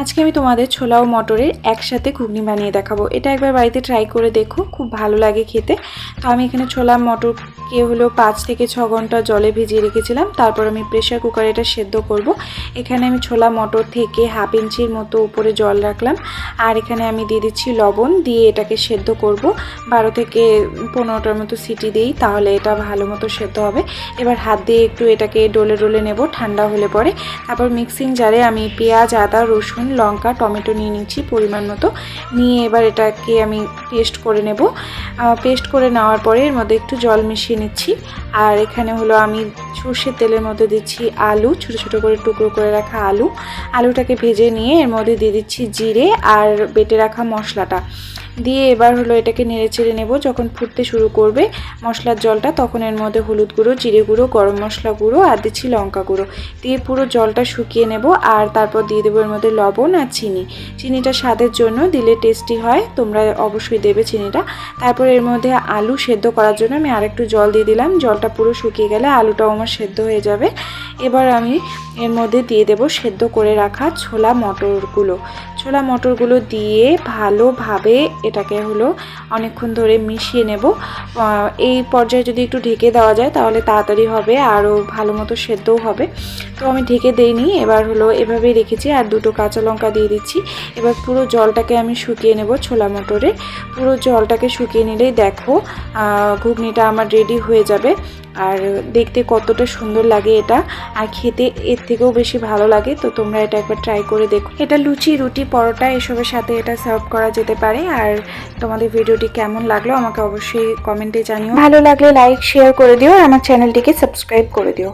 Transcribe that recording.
আজকে আমি তোমাদের ছোলা ও মটরের একসাথে ঘুগনি বানিয়ে দেখাবো। এটা একবার বাড়িতে ট্রাই করে দেখো, খুব ভালো লাগে খেতে। তো আমি এখানে ছোলা মটরকে হলো 5 থেকে 6 ঘন্টা জলে ভিজিয়ে রেখেছিলাম। তারপর আমি প্রেশার কুকারে এটা সেদ্ধ করব। এখানে আমি ছোলা মটর থেকে হাফ ইঞ্চির মতো উপরে জল রাখলাম, আর এখানে আমি দিয়ে দিচ্ছি লবণ, দিয়ে এটাকে সেদ্ধ করব। 12 থেকে 15টার মতো সিটি দিই, তাহলে এটা ভালো মতো সেদ্ধ হবে। এবার হাত দিয়ে একটু এটাকে ডলে ডলে নেব ঠান্ডা হলে পরে। তারপর মিক্সিং জারে আমি পেঁয়াজ, আদা, রসুন, লঙ্কা, টমেটো নিয়ে নিচ্ছি পরিমাণ মতো। নিয়ে এবার এটাকে আমি পেস্ট করে নেব। পেস্ট করে নেওয়ার পরে এর মধ্যে একটু জল মিশিয়ে নিচ্ছি। আর এখানে হলো আমি সর্ষের তেলের মধ্যে দিচ্ছি আলু, ছোটো ছোটো করে টুকরো করে রাখা আলুটাকে ভেজে নিয়ে এর মধ্যে দিয়ে দিচ্ছি জিরে আর বেটে রাখা মশলাটা দিয়ে এবার হলো এটাকে নেড়ে চেড়ে নেব। যখন ফুটতে শুরু করবে মশলার জলটা, তখন এর মধ্যে হলুদ গুঁড়ো, জিরে গুঁড়ো, গরম মশলা গুঁড়ো আর দিচ্ছি লঙ্কা গুঁড়ো দিয়ে পুরো জলটা শুকিয়ে নেব। আর তারপর দিয়ে দেবো এর মধ্যে লবণ আর চিনিটা স্বাদের জন্য, দিলে টেস্টি হয়, তোমরা অবশ্যই দেবে চিনিটা। তারপর এর মধ্যে আলু সেদ্ধ করার জন্য আমি আরেকটু জল দিয়ে দিলাম। জলটা পুরো শুকিয়ে গেলে আলুটাও আমার সেদ্ধ হয়ে যাবে। এবার আমি এর মধ্যে দিয়ে দেব সেদ্ধ করে রাখা ছোলা মটরগুলো দিয়ে ভালোভাবে এটাকে হলো অনেকক্ষণ ধরে মিশিয়ে নেব। এই পর্যায়ে যদি একটু ঢেকে দেওয়া যায় তাহলে তাড়াতাড়ি হবে, আরও ভালো মতো সেদ্ধও হবে। তো আমি ঢেকে দেইনি, এবার হলো এভাবেই রেখেছি। আর 2টো কাঁচা লঙ্কা দিয়ে দিচ্ছি। এবার পুরো জলটাকে আমি শুকিয়ে নেব। ছোলা মটরে পুরো জলটাকে শুকিয়ে নিলেই দেখো ঘুগনিটা আমার রেডি হয়ে যাবে। আর দেখতে কতটা সুন্দর লাগে এটা, আর খেতে এর থেকেও বেশি ভালো লাগে। তো তোমরা এটা একবার ট্রাই করে দেখো। এটা লুচি, রুটি, পরোটা এসবের সাথে এটা সার্ভ করা যেতে পারে। আর তোমাদের ভিডিওটি কেমন লাগলো আমাকে অবশ্যই কমেন্টে জানিও। ভালো লাগলে লাইক, শেয়ার করে দিও আর আমার চ্যানেলটিকে সাবস্ক্রাইব করে দিও।